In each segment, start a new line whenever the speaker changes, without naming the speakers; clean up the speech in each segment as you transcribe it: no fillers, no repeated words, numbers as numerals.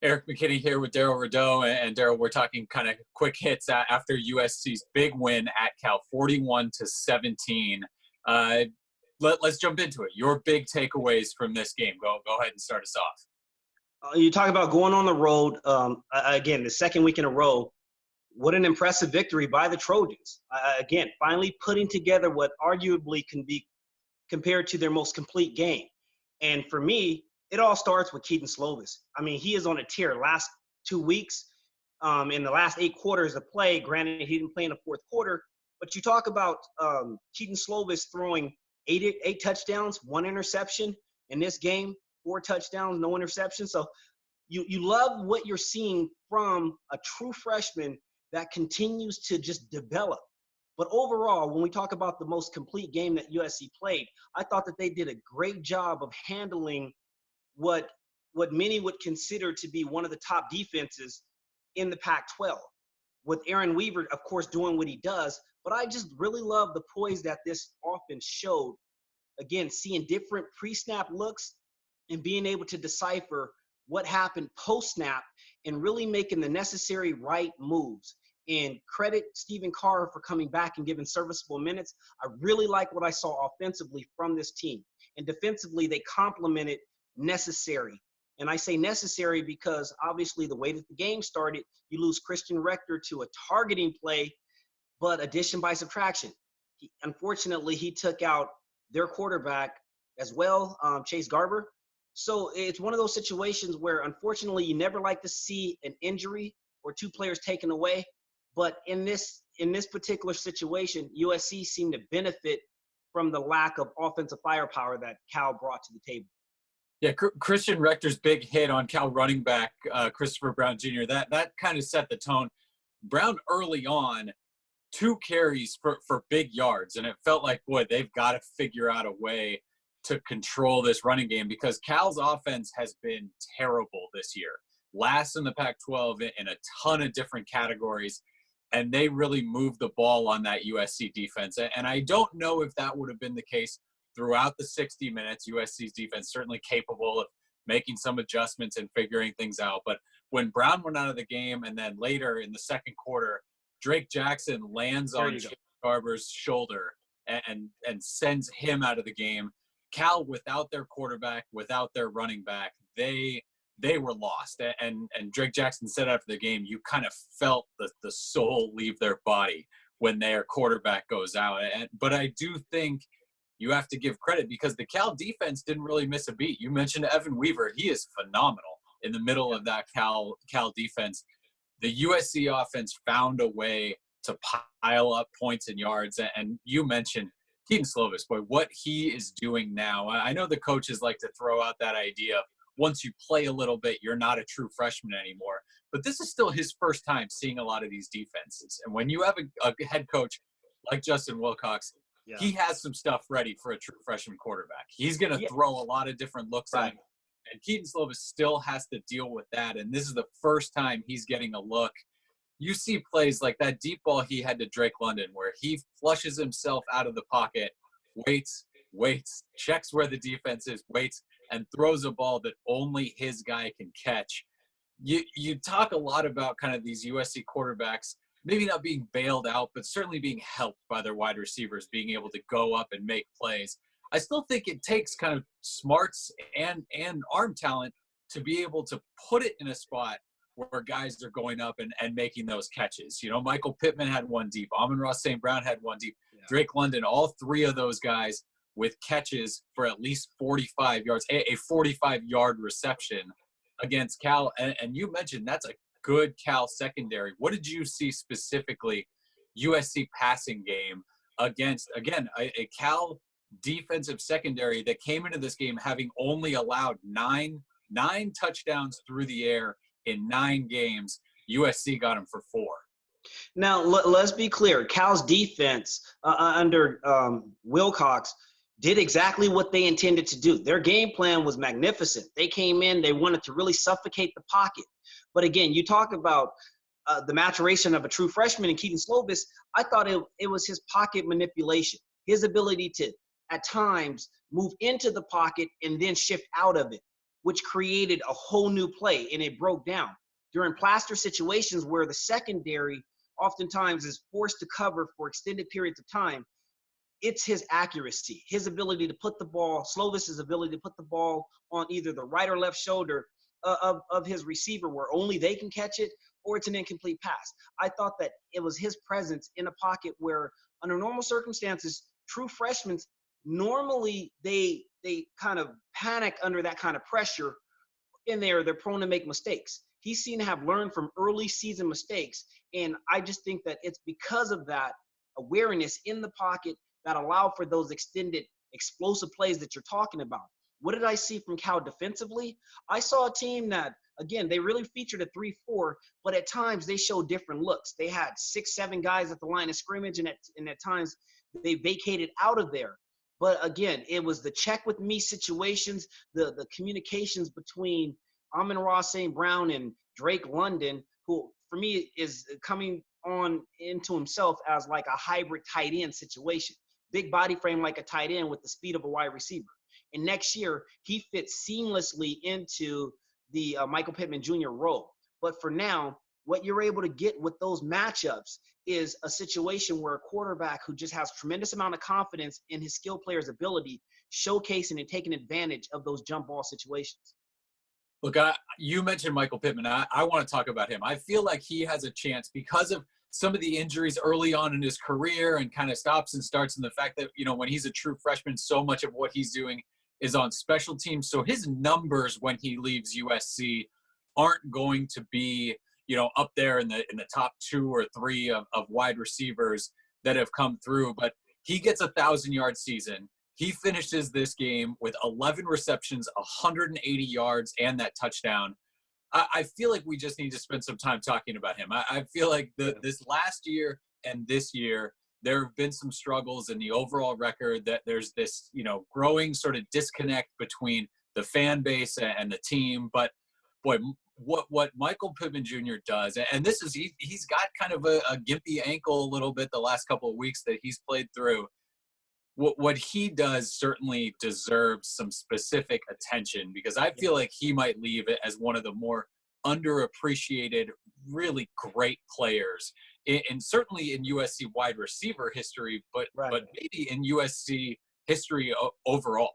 Erik McKinney here with Darrell Rideaux. And Darrell, we're talking kind of quick hits after USC's big win at Cal, 41-17. Let's jump into it. Your big takeaways from this game. Go ahead and start us off.
You talk about going on the road. Again, the second week in a row. What an impressive victory by the Trojans. Again, finally putting together what arguably can be compared to their most complete game. And for me, it all starts with Kedon Slovis. I mean, he is on a tear. Last 2 weeks, in the last 8 quarters of play, granted he didn't play in the fourth quarter, but you talk about Kedon Slovis throwing eight touchdowns, 1 interception in this game, 4 touchdowns, no interception. So you love what you're seeing from a true freshman that continues to just develop. But overall, when we talk about the most complete game that USC played, I thought that they did a great job of handling what many would consider to be one of the top defenses in the Pac-12. With Aaron Weaver, of course, doing what he does, but I just really love the poise that this offense showed. Again, seeing different pre-snap looks and being able to decipher what happened post-snap and really making the necessary right moves. And credit Stephen Carr for coming back and giving serviceable minutes. I really like what I saw offensively from this team. And defensively, they complemented necessary. And I say necessary because obviously the way that the game started, you lose Christian Rector to a targeting play, but addition by subtraction. Unfortunately, he took out their quarterback as well, Chase Garber. So it's one of those situations where unfortunately you never like to see an injury or 2 players taken away. But in this particular situation, USC seemed to benefit from the lack of offensive firepower that Cal brought to the table.
Yeah, Christian Rector's big hit on Cal running back Christopher Brown Jr., that kind of set the tone. Brown early on, 2 carries for big yards, and it felt like, boy, they've got to figure out a way to control this running game because Cal's offense has been terrible this year. Last in the Pac-12 in a ton of different categories, and they really moved the ball on that USC defense. And I don't know if that would have been the case throughout the 60 minutes. USC's defense certainly capable of making some adjustments and figuring things out. But when Brown went out of the game and then later in the second quarter, Drake Jackson lands on Chase Garber's shoulder and sends him out of the game. Cal, without their quarterback, without their running back, they were lost. And Drake Jackson said after the game, you kind of felt the soul leave their body when their quarterback goes out. But I do think you have to give credit because the Cal defense didn't really miss a beat. You mentioned Evan Weaver. He is phenomenal in the middle of that Cal defense. The USC offense found a way to pile up points and yards. And you mentioned Kedon Slovis, boy, what he is doing now. I know the coaches like to throw out that idea of once you play a little bit, you're not a true freshman anymore. But this is still his first time seeing a lot of these defenses. And when you have a head coach like Justin Wilcox, he has some stuff ready for a true freshman quarterback. He's going to throw a lot of different looks at him. And Kedon Slovis still has to deal with that. And this is the first time he's getting a look. You see plays like that deep ball he had to Drake London where he flushes himself out of the pocket, waits, checks where the defense is, waits, and throws a ball that only his guy can catch. You talk a lot about kind of these USC quarterbacks maybe not being bailed out, but certainly being helped by their wide receivers, being able to go up and make plays. I still think it takes kind of smarts and arm talent to be able to put it in a spot where guys are going up and making those catches. You know, Michael Pittman had 1 deep. Amon-Ra St. Brown had 1 deep. Drake London, all 3 of those guys with catches for at least 45 yards, a 45-yard reception against Cal. And you mentioned that's a good Cal secondary. What did you see specifically USC passing game against, again, a Cal defensive secondary that came into this game having only allowed nine touchdowns through the air in 9 games? USC got them for 4.
Now, let's be clear. Cal's defense under Wilcox did exactly what they intended to do. Their game plan was magnificent. They came in, they wanted to really suffocate the pocket. But again, you talk about the maturation of a true freshman in Kedon Slovis. I thought it was his pocket manipulation, his ability to, at times, move into the pocket and then shift out of it, which created a whole new play, and it broke down. During plaster situations where the secondary oftentimes is forced to cover for extended periods of time, it's his accuracy, his ability to put the ball, Slovis's ability to put the ball on either the right or left shoulder of his receiver where only they can catch it, or it's an incomplete pass. I thought that it was his presence in a pocket where, under normal circumstances, true freshmen, normally they kind of panic under that kind of pressure. In there, they're prone to make mistakes. He seemed to have learned from early season mistakes, and I just think that it's because of that awareness in the pocket that allow for those extended explosive plays that you're talking about. What did I see from Cal defensively? I saw a team that, again, they really featured a 3-4, but at times they showed different looks. They had 6-7 guys at the line of scrimmage, and at times they vacated out of there. But again, it was the check with me situations, the communications between Amon-Ra St. Brown and Drake London, who for me is coming on into himself as like a hybrid tight end situation. Big body frame like a tight end with the speed of a wide receiver. And next year, he fits seamlessly into the Michael Pittman Jr. role. But for now, what you're able to get with those matchups is a situation where a quarterback who just has tremendous amount of confidence in his skill player's ability, showcasing and taking advantage of those jump ball situations.
Look, you mentioned Michael Pittman. I want to talk about him. I feel like he has a chance because of some of the injuries early on in his career and kind of stops and starts, and the fact that, when he's a true freshman, so much of what he's doing is on special teams. So his numbers when he leaves USC aren't going to be, up there in the top 2 or 3 of wide receivers that have come through. But he gets a 1,000-yard season. He finishes this game with 11 receptions, 180 yards, and that touchdown. I feel like we just need to spend some time talking about him. I feel like this last year and this year, there have been some struggles in the overall record, that there's this, growing sort of disconnect between the fan base and the team. But boy, what Michael Pittman Jr. does, and this is, he's got kind of a gimpy ankle a little bit the last couple of weeks that he's played through. What he does certainly deserves some specific attention, because I feel like he might leave it as one of the more underappreciated, really great players, and certainly in USC wide receiver history, but maybe in USC history overall.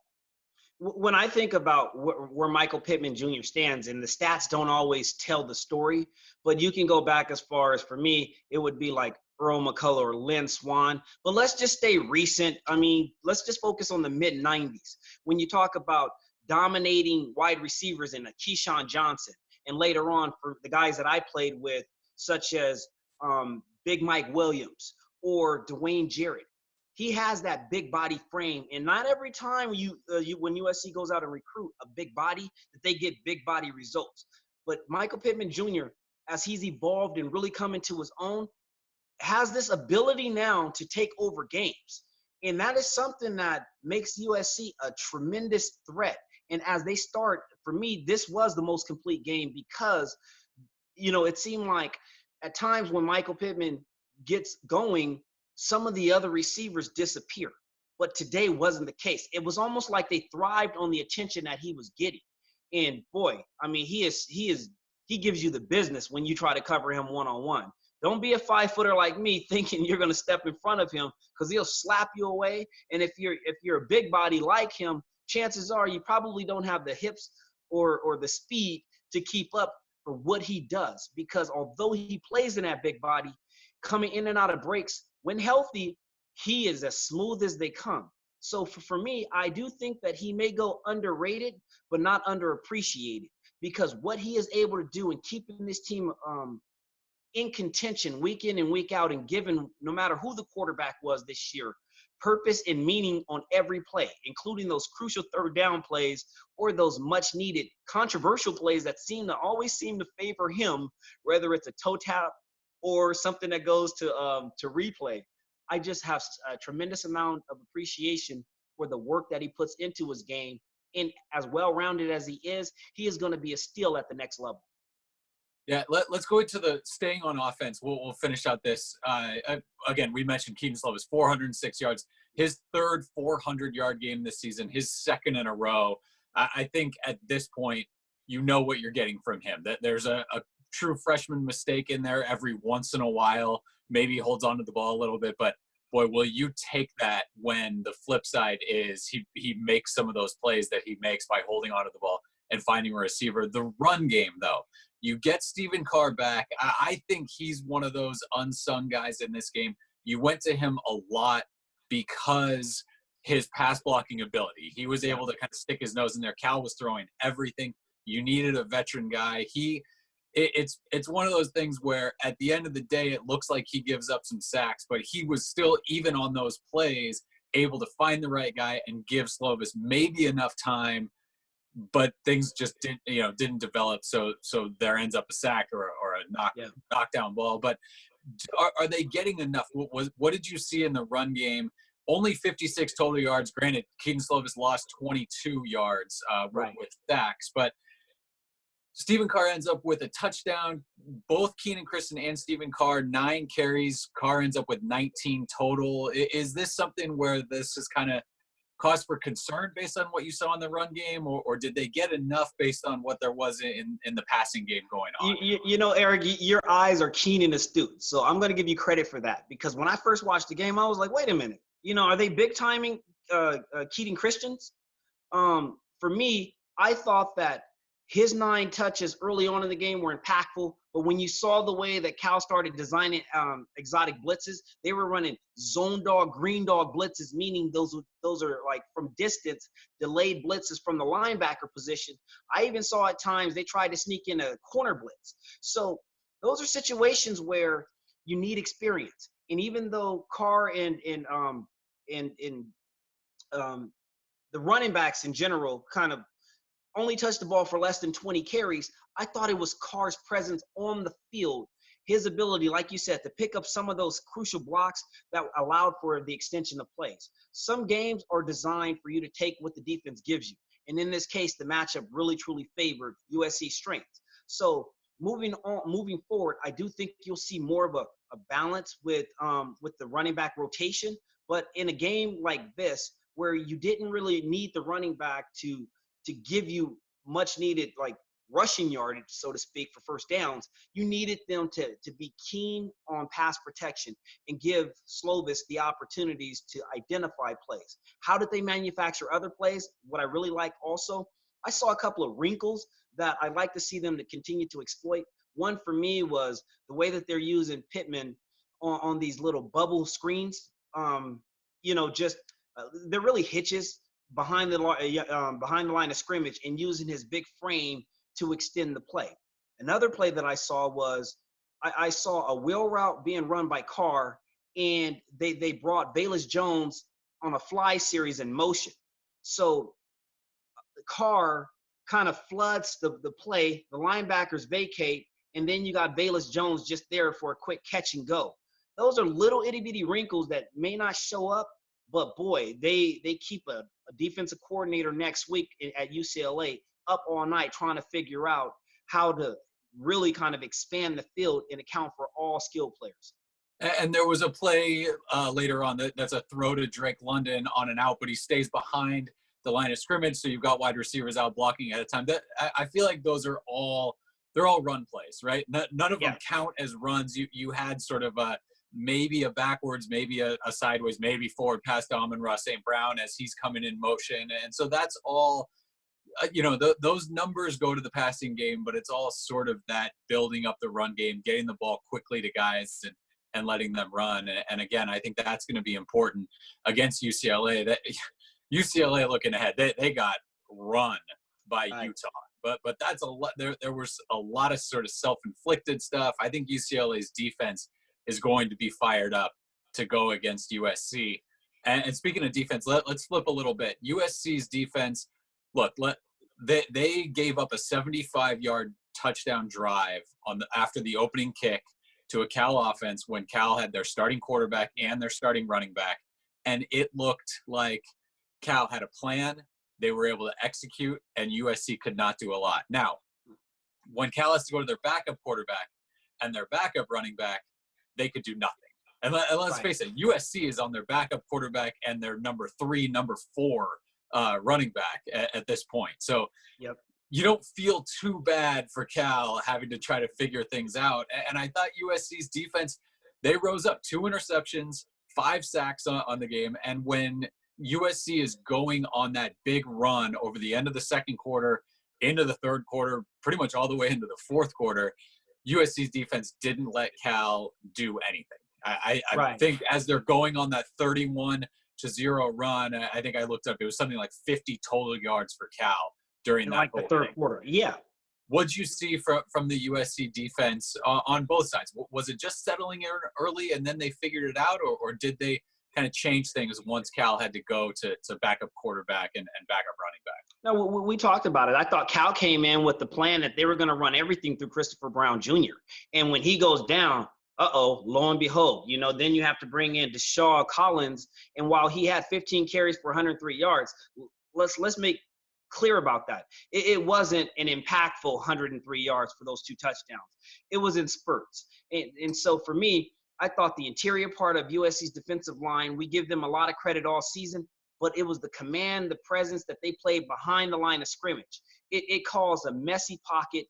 When I think about where Michael Pittman Jr. stands, and the stats don't always tell the story, but you can go back as far as, for me, it would be like Earl McCullough or Lynn Swann. But let's just stay recent. I mean, let's just focus on the mid-'90s. When you talk about dominating wide receivers in a Keyshawn Johnson, and later on for the guys that I played with, such as Big Mike Williams or Dwayne Jarrett. He has that big body frame, and not every time when USC goes out and recruit a big body that they get big body results. But Michael Pittman Jr., as he's evolved and really come into his own, has this ability now to take over games. And that is something that makes USC a tremendous threat. And as they start, for me, this was the most complete game because, it seemed like at times when Michael Pittman gets going, some of the other receivers disappear. But today wasn't the case. It was almost like they thrived on the attention that he was getting. And boy, I mean, he gives you the business when you try to cover him one-on-one. Don't be a 5-footer like me thinking you're going to step in front of him, because he'll slap you away. And if you're a big body like him, chances are you probably don't have the hips or the speed to keep up for what he does. Because although he plays in that big body, coming in and out of breaks, when healthy, he is as smooth as they come. So for me, I do think that he may go underrated, but not underappreciated, because what he is able to do in keeping this team in contention week in and week out, and given no matter who the quarterback was this year, purpose and meaning on every play, including those crucial third down plays or those much needed controversial plays that always seem to favor him, whether it's a toe tap or something that goes to replay. I just have a tremendous amount of appreciation for the work that he puts into his game. And as well-rounded as he is going to be a steal at the next level.
Yeah, let's go into the staying on offense. We'll finish out this. Again, we mentioned Kedon Slovis, 406 yards. His third 400-yard game this season, his second in a row. I think at this point, you know what you're getting from him. That there's a true freshman mistake in there every once in a while. Maybe he holds on to the ball a little bit, but boy, will you take that when the flip side is he makes some of those plays that he makes by holding onto the ball and finding a receiver. The run game, though, you get Stephen Carr back. I think he's one of those unsung guys in this game. You went to him a lot because his pass blocking ability. He was able to kind of stick his nose in there. Cal was throwing everything. You needed a veteran guy. It's one of those things where at the end of the day, it looks like he gives up some sacks, but he was still, even on those plays, able to find the right guy and give Slovis maybe enough time, but things just didn't develop. So there ends up a sack or a knockdown ball. But are they getting enough? What did you see in the run game? Only 56 total yards. Granted, Keaton Slovis lost 22 yards with sacks, but Stephen Carr ends up with a touchdown. Both Keenan Christon and Stephen Carr, 9 carries. Carr ends up with 19 total. Is this something where this is kind of cause for concern based on what you saw in the run game, or did they get enough based on what there was in the passing game going on?
You know, Eric, your eyes are keen and astute, so I'm going to give you credit for that, because when I first watched the game, I was like, wait a minute. Are they big timing Keaton Christians? For me, I thought that his 9 touches early on in the game were impactful, but when you saw the way that Cal started designing exotic blitzes, they were running zone dog, green dog blitzes, meaning those are like from distance, delayed blitzes from the linebacker position. I even saw at times they tried to sneak in a corner blitz. So those are situations where you need experience. And even though Carr and the running backs in general kind of only touched the ball for less than 20 carries, I thought it was Carr's presence on the field, his ability, like you said, to pick up some of those crucial blocks that allowed for the extension of plays. Some games are designed for you to take what the defense gives you. And in this case, the matchup really, truly favored USC's strengths. So moving forward, I do think you'll see more of a balance with the running back rotation. But in a game like this, where you didn't really need the running back to give you much needed like rushing yardage, so to speak, for first downs, you needed them to be keen on pass protection and give Slovis the opportunities to identify plays. How did they manufacture other plays? What I really like also, I saw a couple of wrinkles that I'd like to see them to continue to exploit. One for me was the way that they're using Pittman on these little bubble screens. They're really hitches behind the line of scrimmage and using his big frame to extend the play. Another play that I saw was I saw a wheel route being run by Carr, and they brought Bayless Jones on a fly series in motion. So Carr kind of floods the play, the linebackers vacate, and then you got Bayless Jones just there for a quick catch and go. Those are little itty bitty wrinkles that may not show up, but boy, they keep a defensive coordinator next week at UCLA up all night trying to figure out how to really kind of expand the field and account for all skill players.
And there was a play later on that's a throw to Drake London on an out, but he stays behind the line of scrimmage, so you've got wide receivers out blocking at a time. I feel like those are all run plays, right? None of them count as runs. You had sort of maybe a backwards, maybe a sideways, maybe forward pass to Amon-Ra St. Brown as he's coming in motion. And so that's all, those numbers go to the passing game, but it's all sort of that building up the run game, getting the ball quickly to guys and letting them run. And again, I think that's going to be important against UCLA. That UCLA looking ahead, they got run by Utah. But that's a lot. There was a lot of sort of self-inflicted stuff. I think UCLA's defense is going to be fired up to go against USC. And speaking of defense, let's flip a little bit. USC's defense, look, they gave up a 75-yard touchdown drive after the opening kick to a Cal offense when Cal had their starting quarterback and their starting running back. And it looked like Cal had a plan. They were able to execute, and USC could not do a lot. Now, when Cal has to go to their backup quarterback and their backup running back, they could do nothing. And let's face it, USC is on their backup quarterback and their number 3, number 4 running back at this point. So
Yep.
you don't feel too bad for Cal having to try to figure things out. And I thought USC's defense, they rose up 2 interceptions, 5 sacks on the game. And when USC is going on that big run over the end of the second quarter, into the third quarter, pretty much all the way into the fourth quarter, USC's defense didn't let Cal do anything. I
Right.
think as they're going on that 31-0 run, I think I looked up, it was something like 50 total yards for Cal during
In
that
like the
whole
third
thing.
quarter. Yeah.
What'd you see from the USC defense on both sides? Was it just settling in early and then they figured it out, or did they kind of change things once Cal had to go to backup quarterback and backup running back?
No, we talked about it. I thought Cal came in with the plan that they were going to run everything through Christopher Brown Jr. And when he goes down, lo and behold, then you have to bring in Deshaun Collins. And while he had 15 carries for 103 yards, let's make clear about that. It wasn't an impactful 103 yards for those 2 touchdowns. It was in spurts. And so for me, I thought the interior part of USC's defensive line, we give them a lot of credit all season, but it was the command, the presence that they played behind the line of scrimmage. It caused a messy pocket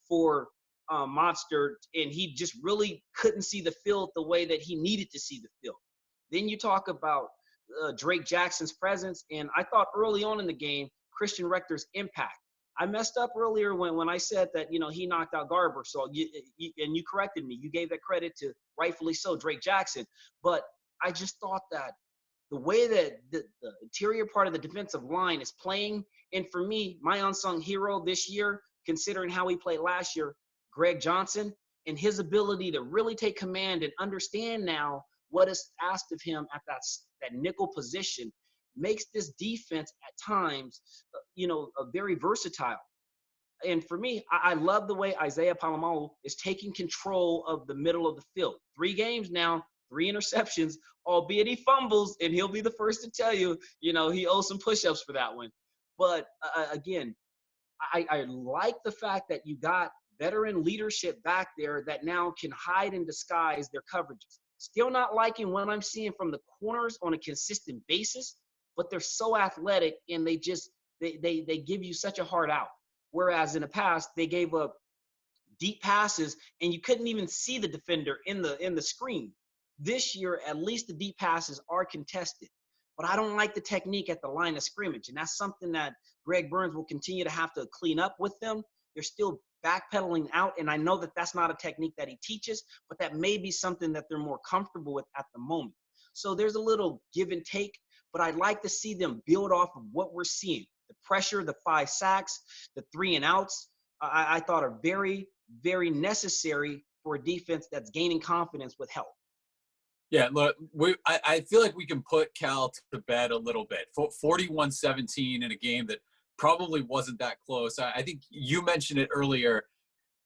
for Monster, and he just really couldn't see the field the way that he needed to see the field. Then you talk about Drake Jackson's presence, and I thought early on in the game, Christian Rector's impact. I messed up earlier when I said that, he knocked out Garber. So you corrected me. You gave that credit to, rightfully so, Drake Jackson. But I just thought that the way that the interior part of the defensive line is playing, and for me, my unsung hero this year, considering how he played last year, Greg Johnson, and his ability to really take command and understand now what is asked of him at that nickel position, makes this defense at times, very versatile. And for me, I love the way Isaiah Palomalu is taking control of the middle of the field. 3 games now, 3 interceptions, albeit he fumbles, and he'll be the first to tell you, he owes some push-ups for that one. But again, I like the fact that you got veteran leadership back there that now can hide and disguise their coverages. Still not liking what I'm seeing from the corners on a consistent basis, but they're so athletic, and they give you such a hard out. Whereas in the past, they gave up deep passes and you couldn't even see the defender in the screen. This year, at least the deep passes are contested. But I don't like the technique at the line of scrimmage, and that's something that Greg Burns will continue to have to clean up with them. They're still backpedaling out, and I know that that's not a technique that he teaches, but that may be something that they're more comfortable with at the moment. So there's a little give and take, but I'd like to see them build off of what we're seeing. The pressure, the 5 sacks, the 3 and outs, I thought are very, very necessary for a defense that's gaining confidence with help.
Yeah, look, I feel like we can put Cal to bed a little bit. 41-17 in a game that probably wasn't that close. I think you mentioned it earlier,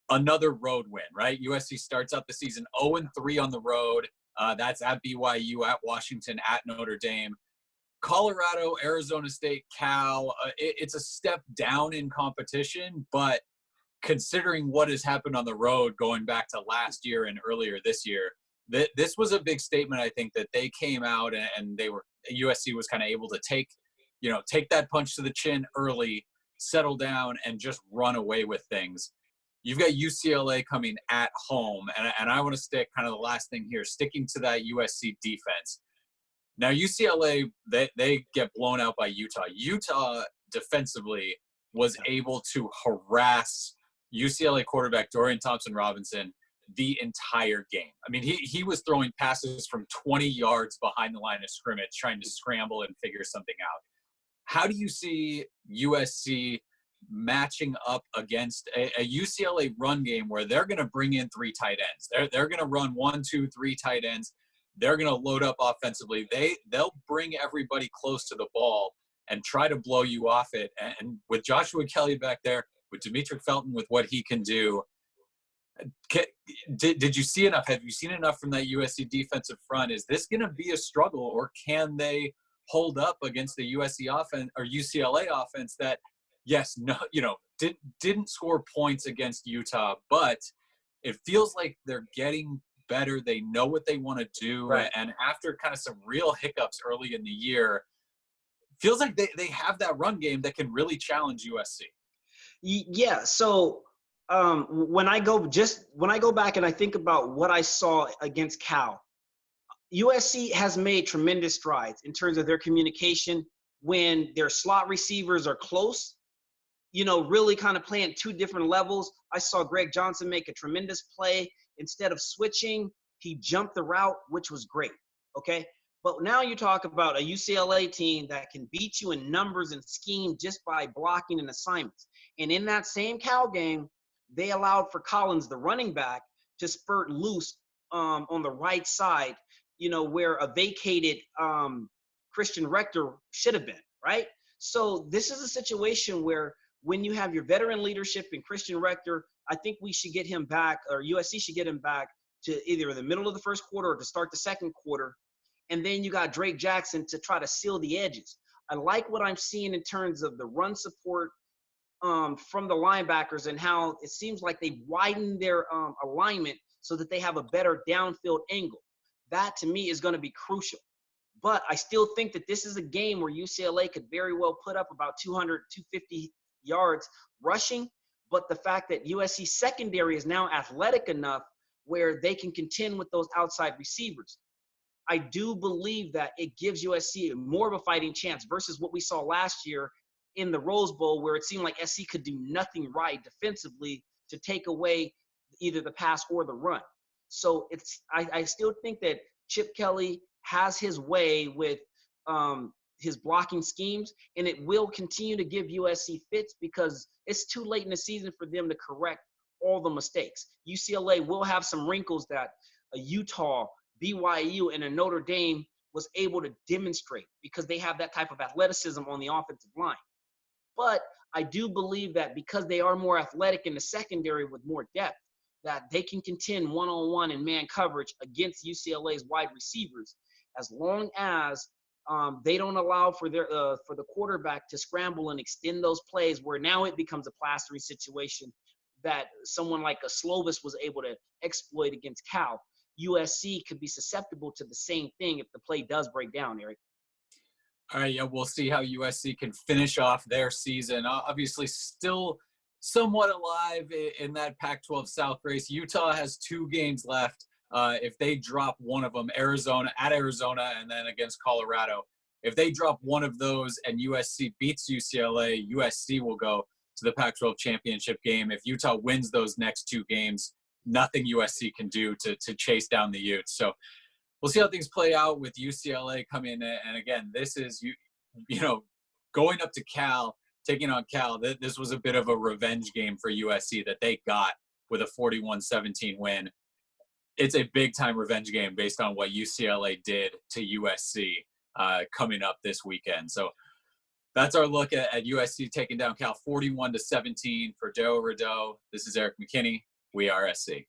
another road win, right? USC starts out the season 0-3 on the road. That's at BYU, at Washington, at Notre Dame. Colorado, Arizona State, Cal, it's a step down in competition, but considering what has happened on the road going back to last year and earlier this year, this was a big statement. I think that they came out and USC was kind of able to take that punch to the chin early, settle down, and just run away with things. You've got UCLA coming at home, and I want to stick kind of the last thing here, sticking to that USC defense. Now, UCLA, they get blown out by Utah. Utah defensively was able to harass UCLA quarterback Dorian Thompson-Robinson the entire game. I mean, he was throwing passes from 20 yards behind the line of scrimmage, trying to scramble and figure something out. How do you see USC matching up against a UCLA run game where they're going to bring in 3 tight ends? They're going to run 1, 2, 3 tight ends. They're going to load up offensively. They'll bring everybody close to the ball and try to blow you off it. And with Joshua Kelly back there, with Demetric Felton, with what he can do, did you see enough? Have you seen enough from that USC defensive front? Is this going to be a struggle, or can they hold up against the USC offense or UCLA offense that, yes, no, didn't score points against Utah, but it feels like they're getting better. They know what they want to do.
Right.
And after kind of some real hiccups early in the year, feels like they have that run game that can really challenge USC.
Yeah. So when I go back and I think about what I saw against Cal, USC has made tremendous strides in terms of their communication when their slot receivers are close, really kind of playing two different levels. I saw Greg Johnson make a tremendous play. Instead of switching, he jumped the route, which was great. Okay. But now you talk about a UCLA team that can beat you in numbers and scheme just by blocking and assignments. And in that same Cal game, they allowed for Collins, the running back, to spurt loose on the right side, where a vacated Christian Rector should have been, right? So this is a situation where when you have your veteran leadership in Christian Rector, I think we should get him back, or USC should get him back to either the middle of the first quarter or to start the second quarter. And then you got Drake Jackson to try to seal the edges. I like what I'm seeing in terms of the run support from the linebackers and how it seems like they've widened their alignment so that they have a better downfield angle. That, to me, is going to be crucial. But I still think that this is a game where UCLA could very well put up about 200, 250 yards rushing. But the fact that USC secondary is now athletic enough where they can contend with those outside receivers, I do believe that it gives USC more of a fighting chance versus what we saw last year in the Rose Bowl, where it seemed like SC could do nothing right defensively to take away either the pass or the run. So I still think that Chip Kelly has his way with his blocking schemes, and it will continue to give USC fits because it's too late in the season for them to correct all the mistakes. UCLA will have some wrinkles that a Utah, BYU, and a Notre Dame was able to demonstrate because they have that type of athleticism on the offensive line. But I do believe that because they are more athletic in the secondary with more depth, that they can contend one-on-one in man coverage against UCLA's wide receivers, as long as they don't allow for the quarterback to scramble and extend those plays where now it becomes a plastering situation that someone like a Slovis was able to exploit against Cal. USC could be susceptible to the same thing if the play does break down, Erik.
All right, yeah, we'll see how USC can finish off their season. Obviously, still somewhat alive in that Pac-12 South race. Utah has 2 games left. If they drop one of them, Arizona, and then against Colorado, if they drop one of those and USC beats UCLA, USC will go to the Pac-12 championship game. If Utah wins those next 2 games, nothing USC can do to chase down the Utes. So we'll see how things play out with UCLA coming in. And again, this is, going up to Cal, taking on Cal. This was a bit of a revenge game for USC that they got with a 41-17 win. It's a big-time revenge game based on what UCLA did to USC coming up this weekend. So that's our look at USC taking down Cal 41-17 for Darrell Rideaux. This is Erik McKinney. WeAreSC.